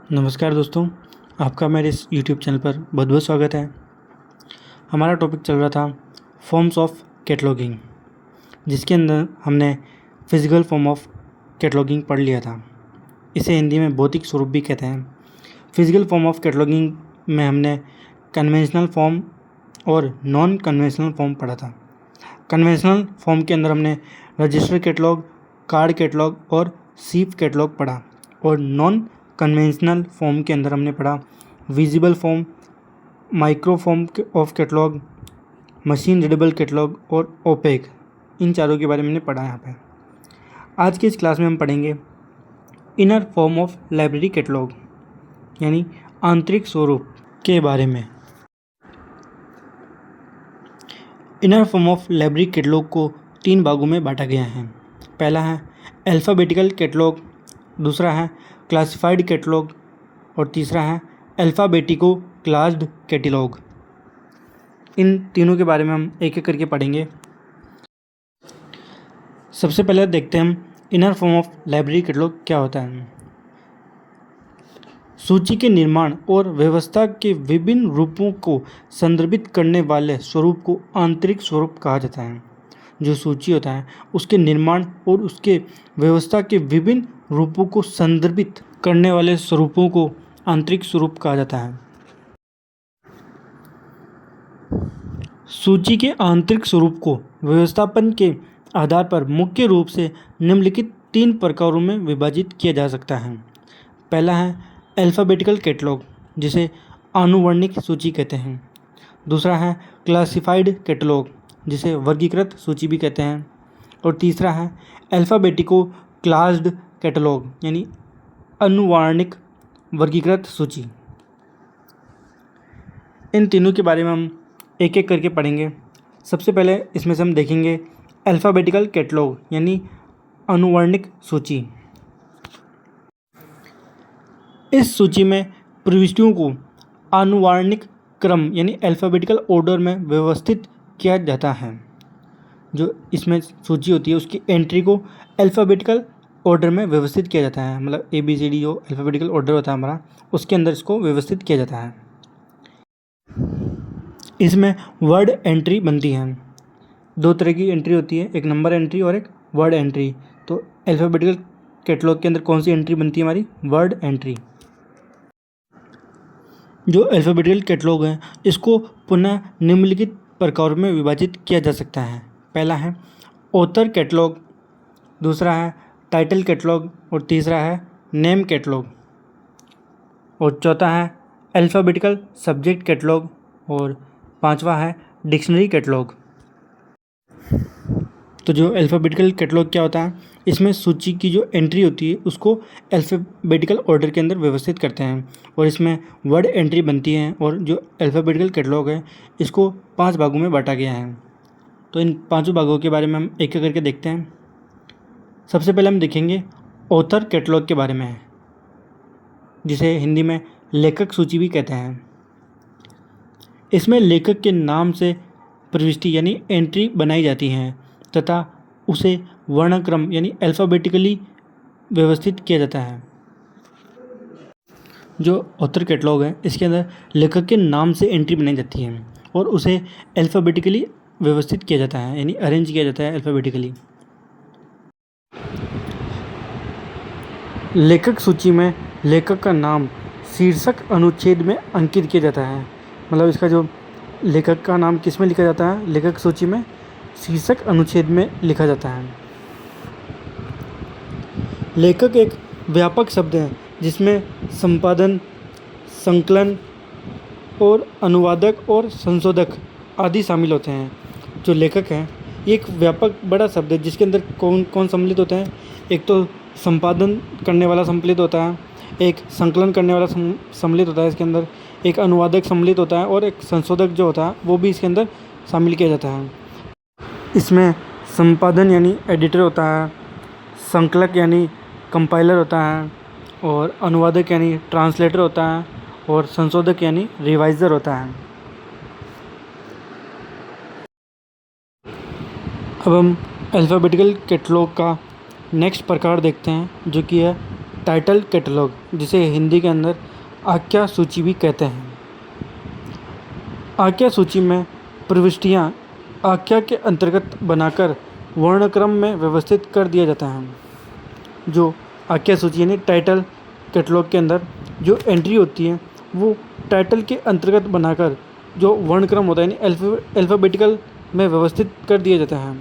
नमस्कार दोस्तों, आपका मेरे इस यूट्यूब चैनल पर बहुत बहुत स्वागत है। हमारा टॉपिक चल रहा था फॉर्म्स ऑफ कैटलॉगिंग, जिसके अंदर हमने फिजिकल फॉर्म ऑफ कैटलॉगिंग पढ़ लिया था। इसे हिंदी में भौतिक स्वरूप भी कहते हैं। फिजिकल फॉर्म ऑफ कैटलॉगिंग में हमने कन्वेंशनल फॉर्म और नॉन कन्वेंशनल फॉर्म पढ़ा था। कन्वेंशनल फॉर्म के अंदर हमने रजिस्टर कैटलॉग, कार्ड कैटलॉग और शीप कैटलॉग पढ़ा, और नॉन कन्वेंशनल फॉर्म के अंदर हमने पढ़ा visible form, micro form of catalogue, machine readable catalogue और ओपेक। इन चारों के बारे में हमने पढ़ा यहाँ पे। आज की इस क्लास में हम पढ़ेंगे inner form of library catalogue, यानी आंतरिक स्वरूप के बारे में। Inner form of library catalogue को 3 भागों में बांटा गया है। पहला है अल्फ़ाबेटिकल कैटलॉग, दूसरा है क्लासिफाइड कैटलॉग और तीसरा है अल्फ़ाबेटिको क्लास्ड कैटलॉग। इन तीनों के बारे में हम एक एक करके पढ़ेंगे। सबसे पहले देखते हैं हम inner form of library catalogue क्या होता है। सूची के निर्माण और व्यवस्था के विभिन्न रूपों को संदर्भित करने वाले स्वरूप को आंतरिक स्वरूप कहा जाता है। जो सूची होता है उसके निर्माण और उसके व्यवस्था के विभिन्न रूपों को संदर्भित करने वाले स्वरूपों को आंतरिक स्वरूप कहा जाता है। सूची के आंतरिक स्वरूप को व्यवस्थापन के आधार पर मुख्य रूप से निम्नलिखित 3 प्रकारों में विभाजित किया जा सकता है। पहला है अल्फ़ाबेटिकल कैटलॉग, जिसे आनुवर्णिक सूची कहते हैं। दूसरा है क्लासिफाइड कैटलॉग, जिसे वर्गीकृत सूची भी कहते हैं। और तीसरा है अल्फ़ाबेटिको क्लास्ड कैटलॉग, यानी अनुवार्णिक वर्गीकृत सूची। इन तीनों के बारे में हम एक एक करके पढ़ेंगे। सबसे पहले इसमें से हम देखेंगे अल्फ़ाबेटिकल कैटलॉग, यानी अनुवर्णिक सूची। इस सूची में प्रविष्टियों को आनुवर्णिक क्रम यानी अल्फ़ाबेटिकल ऑर्डर में व्यवस्थित किया जाता है। जो इसमें सूची होती है उसकी एंट्री को अल्फ़ाबेटिकल ऑर्डर में व्यवस्थित किया जाता है। मतलब ABCD जो अल्फ़ाबेटिकल ऑर्डर होता है हमारा, उसके अंदर इसको व्यवस्थित किया जाता है। इसमें वर्ड एंट्री बनती है। 2 तरह की एंट्री होती है, एक नंबर एंट्री और एक वर्ड एंट्री। तो अल्फ़ाबेटिकल कैटलॉग के अंदर कौन सी एंट्री बनती है हमारी? Word entry. जो अल्फ़ाबेटिकल कैटलॉग है इसको पुनः निम्नलिखित प्रकारों में विभाजित किया जा सकता है। पहला है ऑथर कैटलॉग, दूसरा है टाइटल कैटलॉग और तीसरा है नेम कैटलॉग, और चौथा है अल्फ़ाबेटिकल सब्जेक्ट कैटलॉग और 5वां है डिक्शनरी कैटलॉग। तो जो अल्फ़ाबेटिकल कैटलॉग क्या होता है, इसमें सूची की जो एंट्री होती है उसको अल्फ़ाबेटिकल ऑर्डर के अंदर व्यवस्थित करते हैं, और इसमें वर्ड एंट्री बनती है। और जो अल्फ़ाबेटिकल कैटलॉग है इसको 5 भागों में बांटा गया है। तो इन 5 भागों के बारे में हम एक एक करके देखते हैं। सबसे पहले हम देखेंगे ऑथर कैटलॉग के बारे में, जिसे हिंदी में लेखक सूची भी कहते हैं। इसमें लेखक के नाम से प्रविष्टि यानी एंट्री बनाई जाती हैं तथा उसे वर्णक्रम यानी अल्फ़ाबेटिकली व्यवस्थित किया जाता है। जो ऑथर कैटलॉग है इसके अंदर लेखक के नाम से एंट्री बनाई जाती है और उसे अल्फ़ाबेटिकली व्यवस्थित किया जाता है, यानी अरेंज किया जाता है अल्फ़ाबेटिकली। लेखक सूची में लेखक का नाम शीर्षक अनुच्छेद में अंकित किया जाता है। मतलब इसका जो लेखक का नाम किस में लिखा जाता है? लेखक सूची में शीर्षक अनुच्छेद में लिखा जाता है। लेखक एक व्यापक शब्द है जिसमें संपादन, संकलन और अनुवादक और संशोधक आदि शामिल होते हैं। जो लेखक हैं ये एक व्यापक बड़ा शब्द है जिसके अंदर कौन कौन सम्मिलित होते हैं? एक तो संपादन करने वाला सम्मिलित होता है, एक संकलन करने वाला सम्मिलित होता है इसके अंदर, एक अनुवादक सम्मिलित होता है और एक संशोधक जो होता है वो भी इसके अंदर शामिल किया जाता है। इसमें संपादन यानी एडिटर होता है, संकलक यानी कंपाइलर होता है, और अनुवादक यानी ट्रांसलेटर होता है, और संशोधक यानी रिवाइज़र होता है। अब हम अल्फ़ाबेटिकल कैटलॉग का नेक्स्ट प्रकार देखते हैं, जो कि है टाइटल कैटलॉग, जिसे हिंदी के अंदर आख्या सूची भी कहते हैं। आख्या सूची में प्रविष्टियाँ आख्या के अंतर्गत बनाकर वर्णक्रम में व्यवस्थित कर दिया जाता है। जो आख्या सूची यानी टाइटल कैटलॉग के अंदर जो एंट्री होती है वो टाइटल के अंतर्गत बनाकर जो वर्णक्रम होता है यानी अल्फ़ाबेटिकल में व्यवस्थित कर दिया जाता है।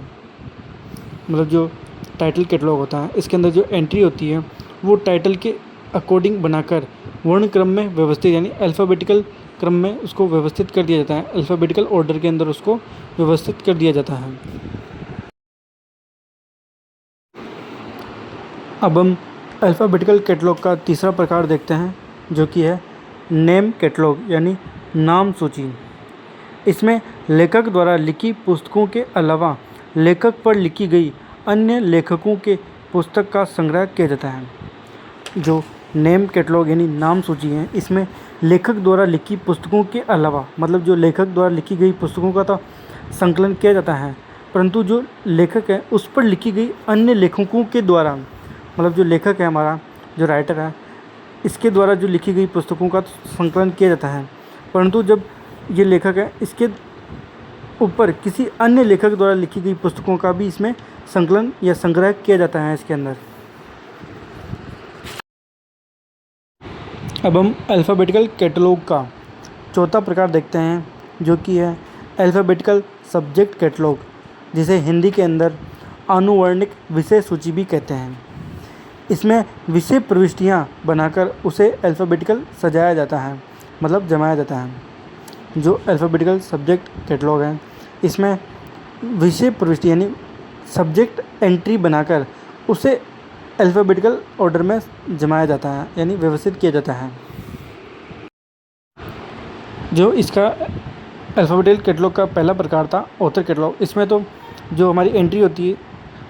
मतलब जो टाइटल कैटलॉग होता है इसके अंदर जो एंट्री होती है वो टाइटल के अकॉर्डिंग बनाकर वर्ण क्रम में व्यवस्थित यानी अल्फ़ाबेटिकल क्रम में उसको व्यवस्थित कर दिया जाता है। अल्फ़ाबेटिकल ऑर्डर के अंदर उसको व्यवस्थित कर दिया जाता है। अब हम अल्फ़ाबेटिकल कैटलॉग का तीसरा प्रकार देखते हैं जो कि है नेम कैटलॉग यानी नाम सूची। इसमें लेखक द्वारा लिखी पुस्तकों के अलावा लेखक पर लिखी गई अन्य लेखकों के पुस्तक का संग्रह किया जाता है। जो नेम कैटलॉग यानी नाम सूची है इसमें लेखक द्वारा लिखी पुस्तकों के अलावा मतलब जो लेखक द्वारा लिखी गई पुस्तकों का तो संकलन किया जाता है, परंतु जो लेखक है उस पर लिखी गई अन्य लेखकों के द्वारा मतलब जो लेखक है हमारा जो राइटर है इसके द्वारा जो लिखी गई पुस्तकों का संकलन किया जाता है, परंतु जब ये लेखक है इसके ऊपर किसी अन्य लेखक द्वारा लिखी गई पुस्तकों का भी इसमें संकलन या संग्रह किया जाता है इसके अंदर। अब हम अल्फ़ाबेटिकल कैटलॉग का चौथा प्रकार देखते हैं जो कि है अल्फ़ाबेटिकल सब्जेक्ट कैटलॉग, जिसे हिंदी के अंदर आनुवर्णिक विषय सूची भी कहते हैं। इसमें विषय प्रविष्टियाँ बनाकर उसे अल्फ़ाबेटिकल सजाया जाता है मतलब जमाया जाता है। जो अल्फ़ाबेटिकल सब्जेक्ट कैटलॉग है इसमें विषय प्रविष्टि यानी सब्जेक्ट एंट्री बनाकर उसे अल्फ़ाबेटिकल ऑर्डर में जमाया जाता है यानी व्यवस्थित किया जाता है। जो इसका अल्फ़ाबेटिकल कैटलॉग का पहला प्रकार था ऑथर कैटलॉग। इसमें तो जो हमारी एंट्री होती है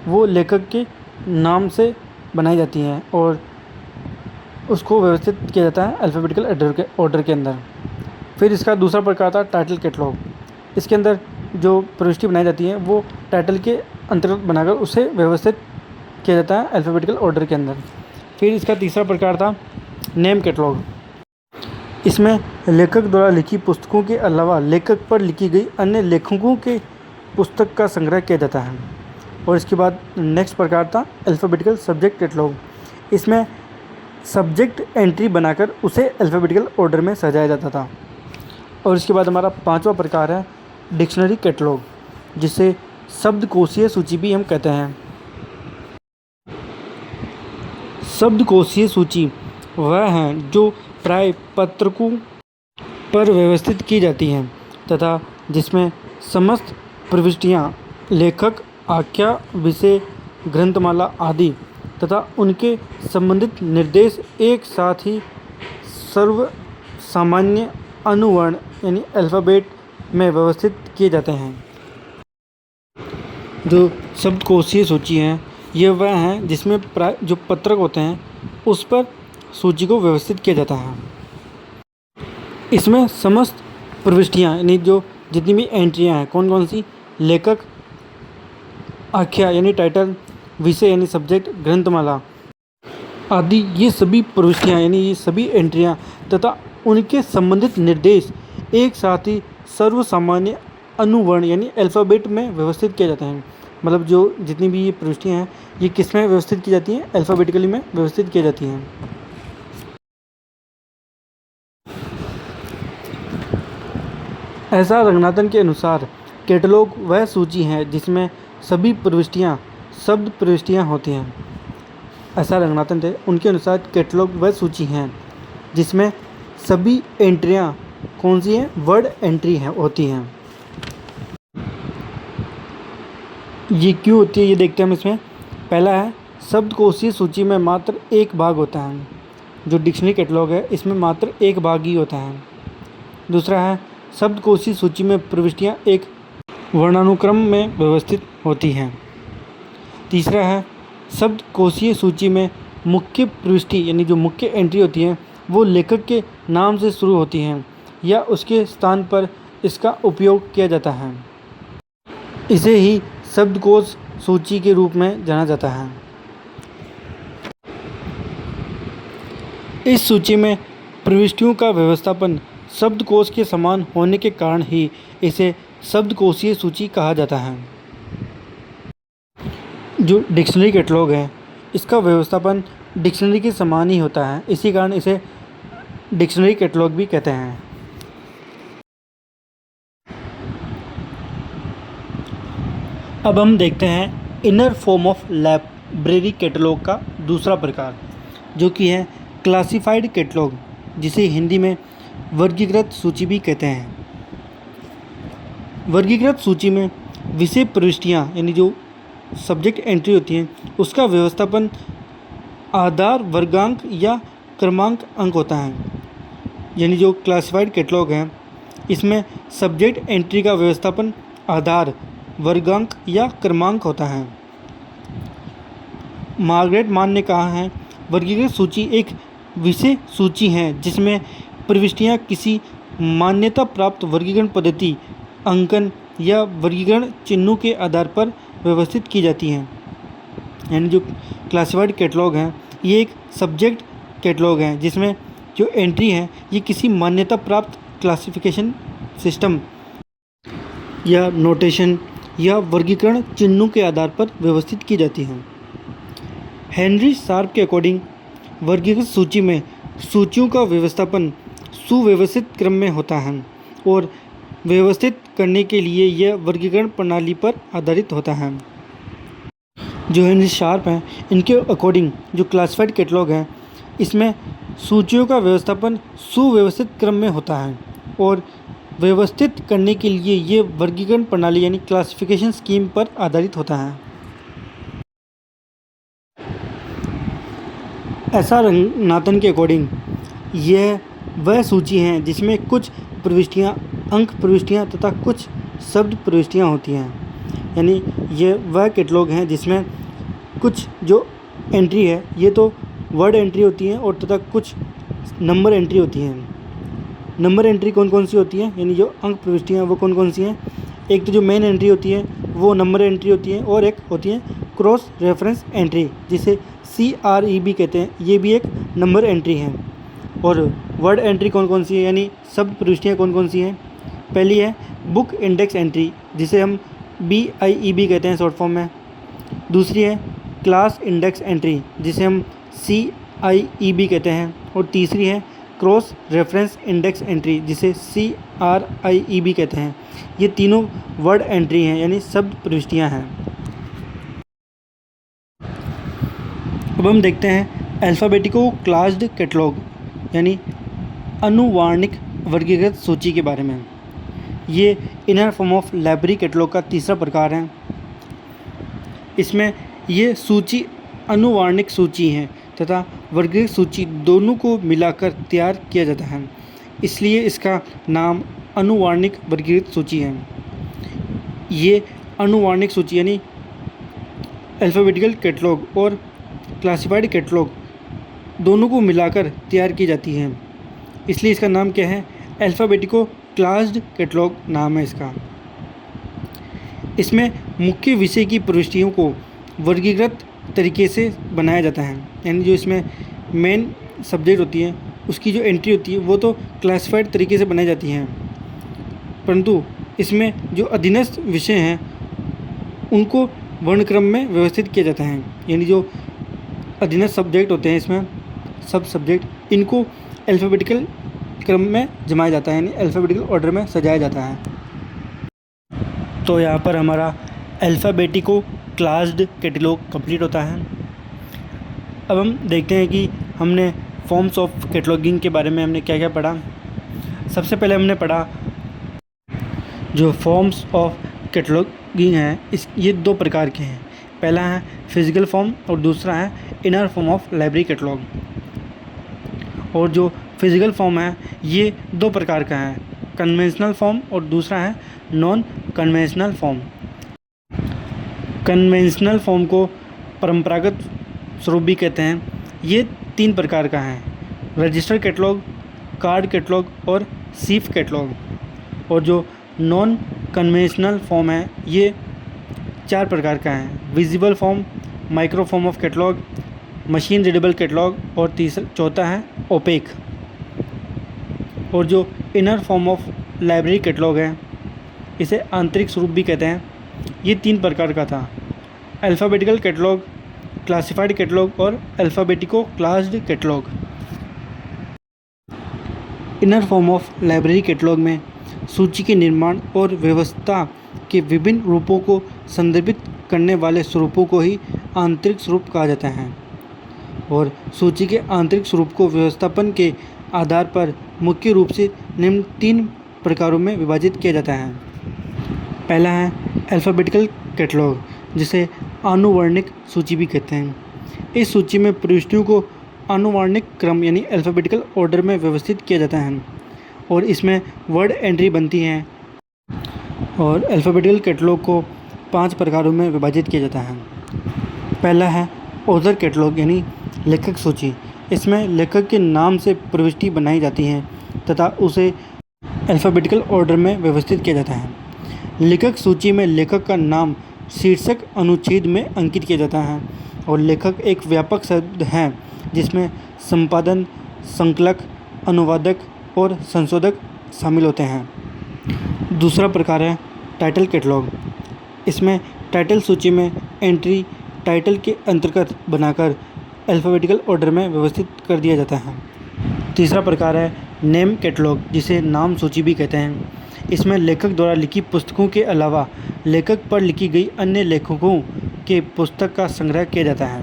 वो लेखक के नाम से बनाई जाती हैं और उसको व्यवस्थित किया जाता है अल्फ़ाबेटिकल ऑर्डर के अंदर। फिर इसका दूसरा प्रकार था टाइटल कैटलॉग। इसके अंदर जो प्रविष्टि बनाई जाती है वो टाइटल के अंतर्गत बनाकर उसे व्यवस्थित किया जाता है अल्फ़ाबेटिकल ऑर्डर के अंदर। फिर इसका तीसरा प्रकार था नेम कैटलॉग। इसमें लेखक द्वारा लिखी पुस्तकों के अलावा लेखक पर लिखी गई अन्य लेखकों के पुस्तक का संग्रह किया जाता है। और इसके बाद नेक्स्ट प्रकार था अल्फ़ाबेटिकल सब्जेक्ट कैटलॉग। इसमें सब्जेक्ट एंट्री बनाकर उसे अल्फ़ाबेटिकल ऑर्डर में सजाया जाता था। और इसके बाद हमारा पांचवा प्रकार है डिक्शनरी कैटलॉग, जिसे शब्दकोशीय सूची भी हम कहते हैं। शब्दकोशीय सूची वह हैं जो प्राय पत्रकों पर व्यवस्थित की जाती हैं तथा जिसमें समस्त प्रविष्टियाँ लेखक, आख्या, विषय, ग्रंथमाला आदि तथा उनके संबंधित निर्देश एक साथ ही सर्व सामान्य अनुवर्ण यानी अल्फ़ाबेट में व्यवस्थित किए जाते हैं। जो शब्दकोशीय सूची हैं ये वह हैं जिसमें प्राय जो पत्रक होते हैं उस पर सूची को व्यवस्थित किया जाता है। इसमें समस्त प्रविष्टियाँ यानी जो जितनी भी एंट्रियाँ हैं कौन कौन सी, लेखक, आख्या यानी टाइटल, विषय यानी सब्जेक्ट, ग्रंथमाला आदि ये सभी प्रविष्टियाँ यानी ये सभी एंट्रियाँ तथा उनके संबंधित निर्देश एक साथ ही सर्वसामान्य अनुवर्ण यानी अल्फ़ाबेट में व्यवस्थित किए जाते हैं। मतलब जो जितनी भी ये प्रविष्टियाँ हैं ये किस में व्यवस्थित की जाती हैं, अल्फ़ाबेटिकली में व्यवस्थित की जाती हैं। ऐसा रंगनाथन के अनुसार कैटलॉग वह सूची है जिसमें सभी प्रविष्टियाँ शब्द प्रविष्टियाँ होती हैं। ऐसा रंगनाथन थे, उनके अनुसार कैटलॉग वह सूची हैं जिसमें सभी एंट्रियाँ कौन सी हैं, वर्ड एंट्री हैं होती हैं। ये क्यों होती है ये देखते हैं हम इसमें। पहला है शब्दकोशीय सूची में मात्र एक भाग होता है। जो डिक्शनरी कैटलॉग है इसमें मात्र एक भाग ही होता है। दूसरा है शब्दकोशीय सूची में प्रविष्टियाँ एक वर्णानुक्रम में व्यवस्थित होती हैं। तीसरा है शब्दकोशीय सूची में मुख्य प्रविष्टि यानी जो मुख्य एंट्री होती है वो लेखक के नाम से शुरू होती हैं या उसके स्थान पर इसका उपयोग किया जाता है। इसे ही शब्दकोश सूची के रूप में जाना जाता है। इस सूची में प्रविष्टियों का व्यवस्थापन शब्दकोश के समान होने के कारण ही इसे शब्दकोशीय सूची कहा जाता है। जो डिक्शनरी कैटलॉग है, इसका व्यवस्थापन डिक्शनरी के समान ही होता है, इसी कारण इसे डिक्शनरी कैटलॉग भी कहते हैं। अब हम देखते हैं inner form of library catalogue का दूसरा प्रकार, जो कि है क्लासिफाइड कैटलॉग, जिसे हिंदी में वर्गीकृत सूची भी कहते हैं। वर्गीकृत सूची में विषय प्रविष्टियाँ यानी जो सब्जेक्ट एंट्री होती हैं, उसका व्यवस्थापन आधार वर्गांक या क्रमांक अंक होता है। यानी जो क्लासिफाइड कैटलॉग है, इसमें सब्जेक्ट एंट्री का व्यवस्थापन आधार वर्गांक या क्रमांक होता है। मार्गरेट मान ने कहा है, वर्गीकृत सूची एक विषय सूची है जिसमें प्रविष्टियां किसी मान्यता प्राप्त वर्गीकरण पद्धति, अंकन या वर्गीकरण चिन्हों के आधार पर व्यवस्थित की जाती हैं। यानी जो क्लासिफाइड कैटलॉग है, ये एक सब्जेक्ट कैटलॉग है जिसमें जो एंट्री है ये किसी मान्यता प्राप्त क्लासिफिकेशन सिस्टम या नोटेशन या वर्गीकरण चिन्हों के आधार पर व्यवस्थित की जाती हैं। हेनरी शार्प के अकॉर्डिंग वर्गीकृत सूची में सूचियों का व्यवस्थापन सुव्यवस्थित क्रम में होता है और व्यवस्थित करने के लिए यह वर्गीकरण प्रणाली पर आधारित होता है। जो हेनरी शार्प हैं, इनके अकॉर्डिंग जो क्लासिफाइड कैटलॉग है, इसमें सूचियों का व्यवस्थापन सुव्यवस्थित क्रम में होता है और व्यवस्थित करने के लिए ये वर्गीकरण प्रणाली यानी क्लासिफिकेशन स्कीम पर आधारित होता है। ऐसा रंगनाथन के अकॉर्डिंग यह वह सूची है जिसमें कुछ प्रविष्टियाँ अंक प्रविष्टियाँ तथा कुछ शब्द प्रविष्टियाँ होती हैं। यानी यह वह कैटलॉग हैं जिसमें कुछ जो एंट्री है ये तो वर्ड एंट्री होती हैं और तथा कुछ नंबर एंट्री होती हैं। नंबर एंट्री कौन कौन सी होती हैं, यानी जो अंक प्रविष्टियाँ वो कौन कौन सी हैं? एक तो जो मेन एंट्री होती है वो नंबर एंट्री होती है और एक होती है क्रॉस रेफरेंस एंट्री, जिसे CREB कहते हैं। ये भी एक नंबर एंट्री है। और वर्ड एंट्री कौन कौन सी है, यानी शब्द प्रविष्टियाँ कौन कौन सी हैं? पहली है बुक इंडेक्स एंट्री, जिसे हम BIEB कहते हैं शॉर्ट फॉर्म में। दूसरी है क्लास इंडेक्स एंट्री, जिसे हम CIEB कहते हैं। और तीसरी है क्रॉस रेफरेंस इंडेक्स एंट्री, जिसे CRIEB कहते हैं। ये तीनों वर्ड एंट्री हैं यानी शब्द प्रविष्टियाँ हैं। अब हम देखते हैं अल्फ़ाबेटिको क्लास्ड कैटलॉग यानी अनुवार्णिक वर्गीकृत सूची के बारे में। ये inner form of library catalogue का तीसरा प्रकार है। इसमें ये सूची अनुवार्णिक सूची है तथा वर्गीकृत सूची दोनों को मिलाकर तैयार किया जाता है, इसलिए इसका नाम अनुवार्णिक वर्गीकृत सूची है। ये अनुवार्णिक सूची यानी अल्फ़ाबेटिकल कैटलॉग और क्लासिफाइड कैटलॉग दोनों को मिलाकर तैयार की जाती है, इसलिए इसका नाम क्या है? अल्फ़ाबेटिको क्लास्ड कैटलॉग नाम है इसका। इसमें मुख्य विषय की प्रविष्टियों को वर्गीकृत तरीके से बनाया जाता है, यानी जो इसमें मेन सब्जेक्ट होती है उसकी जो एंट्री होती है वो तो क्लासिफाइड तरीके से बनाई जाती हैं, परंतु इसमें जो अधीनस्थ विषय हैं उनको वर्णक्रम में व्यवस्थित किया जाता है। यानी जो अधीनस्थ सब्जेक्ट होते हैं, इसमें सब सब्जेक्ट, इनको अल्फ़ाबेटिकल क्रम में जमाया जाता है, यानी अल्फ़ाबेटिकल ऑर्डर में सजाया जाता है। तो यहाँ पर हमारा अल्फ़ाबेटिको क्लास्ड कैटलॉग कंप्लीट होता है। अब हम देखते हैं कि हमने फॉर्म्स ऑफ कैटलॉगिंग के बारे में हमने क्या क्या पढ़ा। सबसे पहले हमने पढ़ा जो फॉर्म्स ऑफ कैटलॉगिंग है ये दो प्रकार के हैं। पहला है फिजिकल फॉर्म और दूसरा है inner form of library catalogue. और जो फिजिकल फॉर्म है ये दो प्रकार का है, कन्वेंशनल फॉर्म और दूसरा है non conventional form. Conventional form को परंपरागत स्वरूप भी कहते हैं। ये 3 प्रकार का है, रजिस्टर कैटलॉग, कार्ड कैटलॉग और शीफ कैटलॉग। और जो नॉन कन्वेंशनल फॉर्म है ये 4 प्रकार का है, visible form, micro form of catalogue, machine readable catalogue और चौथा है ओपेक। और जो inner form of library catalogue है इसे आंतरिक स्वरूप भी कहते हैं। ये 3 प्रकार का था: अल्फ़ाबेटिकल कैटलॉग, क्लासिफाइड कैटलॉग और alphabetico classed catalogue. Inner form of library catalogue में सूची के निर्माण और व्यवस्था के विभिन्न रूपों को संदर्भित करने वाले स्वरूपों को ही आंतरिक स्वरूप कहा जाता है। और सूची के आंतरिक स्वरूप को व्यवस्थापन के आधार पर मुख्य रूप से निम्न 3 प्रकारों में विभाजित किया जाता है। पहला है अल्फ़ाबेटिकल कैटलॉग, जिसे आनुवर्णिक सूची भी कहते हैं। इस सूची में प्रविष्टियों को आनुवर्णिक क्रम यानी अल्फ़ाबेटिकल ऑर्डर में व्यवस्थित किया जाता है और इसमें वर्ड एंट्री बनती है। और अल्फ़ाबेटिकल कैटलॉग को 5 प्रकारों में विभाजित किया जाता है। पहला है ऑथर कैटलॉग यानी लेखक सूची। इसमें लेखक के नाम से प्रविष्टि बनाई जाती है तथा उसे अल्फ़ाबेटिकल ऑर्डर में व्यवस्थित किया जाता है। लेखक सूची में लेखक का नाम शीर्षक अनुच्छेद में अंकित किया जाता है और लेखक एक व्यापक शब्द है जिसमें संपादन, संकलक, अनुवादक और संशोधक शामिल होते हैं। दूसरा प्रकार है टाइटल कैटलॉग। इसमें टाइटल सूची में एंट्री टाइटल के अंतर्गत बनाकर अल्फ़ाबेटिकल ऑर्डर में व्यवस्थित कर दिया जाता है। तीसरा प्रकार है नेम कैटलॉग, जिसे नाम सूची भी कहते हैं। इसमें लेखक द्वारा लिखी पुस्तकों के अलावा लेखक पर लिखी गई अन्य लेखकों के पुस्तक का संग्रह किया जाता है।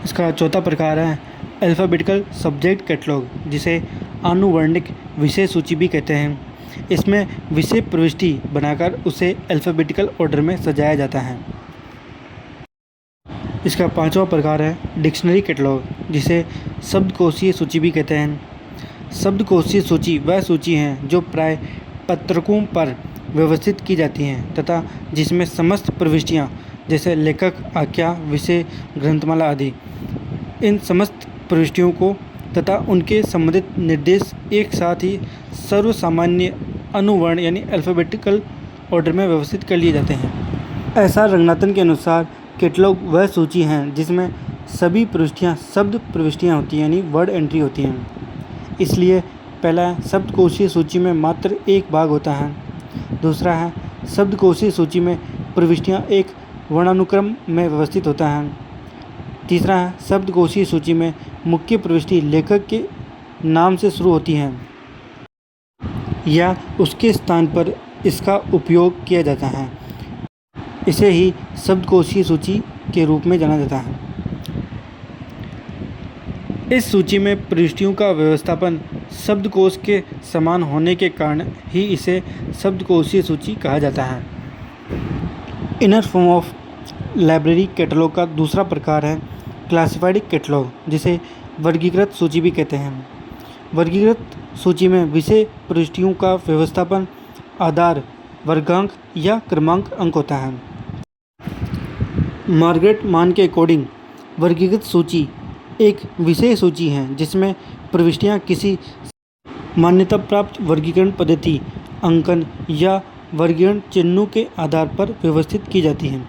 इसका चौथा प्रकार है अल्फ़ाबेटिकल सब्जेक्ट कैटलॉग, जिसे आनुवर्णिक विषय सूची भी कहते हैं। इसमें विषय प्रविष्टि बनाकर उसे अल्फ़ाबेटिकल ऑर्डर में सजाया जाता है। इसका 5वां प्रकार है डिक्शनरी कैटलॉग, जिसे शब्दकोशीय सूची भी कहते हैं। शब्दकोशीय सूची वह सूची है जो प्राय पत्रकों पर व्यवस्थित की जाती हैं तथा जिसमें समस्त प्रविष्टियाँ जैसे लेखक, आख्या, विषय, ग्रंथमाला आदि, इन समस्त प्रविष्टियों को तथा उनके संबंधित निर्देश एक साथ ही सर्वसामान्य अनुवर्ण यानी अल्फ़ाबेटिकल ऑर्डर में व्यवस्थित कर लिए जाते हैं। ऐसा रंगनाथन के अनुसार कैटलॉग वह सूची हैं जिसमें सभी प्रविष्टियाँ शब्द प्रविष्टियाँ होती हैं यानी वर्ड एंट्री होती हैं। इसलिए पहला शब्दकोशीय सूची में मात्र एक भाग होता है। दूसरा है शब्दकोशीय सूची में प्रविष्टियाँ एक वर्णानुक्रम में व्यवस्थित होता है। तीसरा है शब्दकोशीय सूची में मुख्य प्रविष्टि लेखक के नाम से शुरू होती हैं या उसके स्थान पर इसका उपयोग किया जाता है। इसे ही शब्दकोशीय सूची के रूप में जाना जाता है। इस सूची में प्रविष्टियों का व्यवस्थापन शब्दकोश के समान होने के कारण ही इसे शब्दकोशीय सूची कहा जाता है। Inner form of library catalogue का दूसरा प्रकार है क्लासिफाइड कैटलॉग, जिसे वर्गीकृत सूची भी कहते हैं। वर्गीकृत सूची में विषय प्रविष्टियों का व्यवस्थापन आधार, वर्गांक या क्रमांक अंक होता है। मार्गरेट मान के अकॉर्डिंग वर्गीकृत सूची एक विषय सूची है जिसमें प्रविष्टियां किसी मान्यता प्राप्त वर्गीकरण पद्धति, अंकन या वर्गीकरण चिन्हों के आधार पर व्यवस्थित की जाती हैं।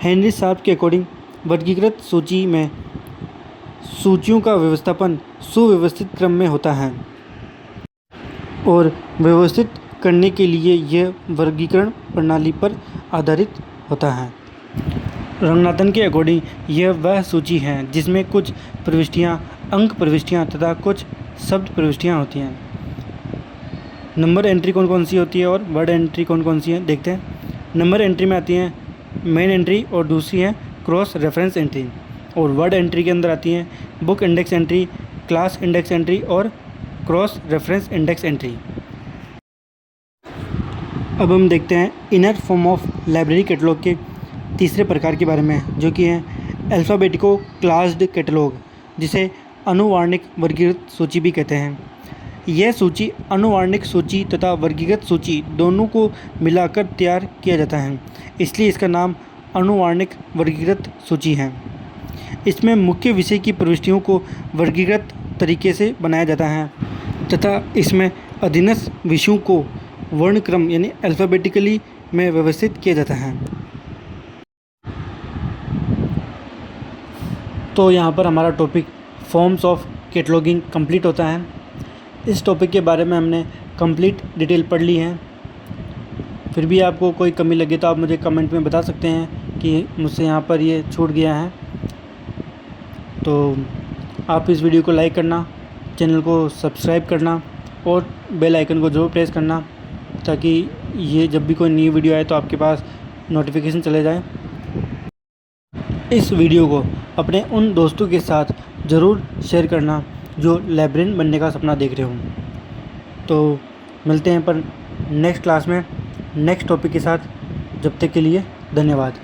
हेनरी शार्प के अकॉर्डिंग वर्गीकृत सूची में सूचियों का व्यवस्थापन सुव्यवस्थित क्रम में होता है और व्यवस्थित करने के लिए यह वर्गीकरण प्रणाली पर आधारित होता है। रंगनाथन के अकॉर्डिंग यह वह सूची है जिसमें कुछ प्रविष्टियां अंक प्रविष्टियां तथा कुछ शब्द प्रविष्टियां होती हैं। नंबर एंट्री कौन कौन सी होती है और वर्ड एंट्री कौन कौन सी है देखते हैं। नंबर एंट्री में आती हैं मेन एंट्री और दूसरी है क्रॉस रेफरेंस एंट्री, और वर्ड एंट्री के अंदर आती हैं book index entry, class index entry और क्रॉस रेफरेंस इंडेक्स एंट्री। अब हम देखते हैं inner form of library catalogue के तीसरे प्रकार के बारे में, जो कि है अल्फ़ाबेटिको क्लास्ड कैटलॉग, जिसे अनुवार्णिक वर्गीकृत सूची भी कहते हैं। यह सूची अनुवार्णिक सूची तथा वर्गीकृत सूची दोनों को मिलाकर तैयार किया जाता है, इसलिए इसका नाम अनुवार्णिक वर्गीकृत सूची है। इसमें मुख्य विषय की प्रविष्टियों को वर्गीकृत तरीके से बनाया जाता है तथा इसमें अधीनस्थ विषयों को वर्णक्रम यानी अल्फ़ाबेटिकली में व्यवस्थित किया जाता है। तो यहाँ पर हमारा topic forms of cataloguing complete होता है। इस टॉपिक के बारे में हमने कंप्लीट डिटेल पढ़ ली है। फिर भी आपको कोई कमी लगे तो आप मुझे कमेंट में बता सकते हैं कि मुझसे यहाँ पर ये छूट गया है। तो आप इस वीडियो को लाइक करना, चैनल को सब्सक्राइब करना और बेल आइकन को ज़रूर प्रेस करना, ताकि ये जब भी कोई नई वीडियो आए तो आपके पास नोटिफिकेशन चले जाए। इस वीडियो को अपने उन दोस्तों के साथ ज़रूर शेयर करना जो लाइब्रेरियन बनने का सपना देख रहे हों। तो मिलते हैं पर नेक्स्ट क्लास में नेक्स्ट टॉपिक के साथ। जब तक के लिए धन्यवाद।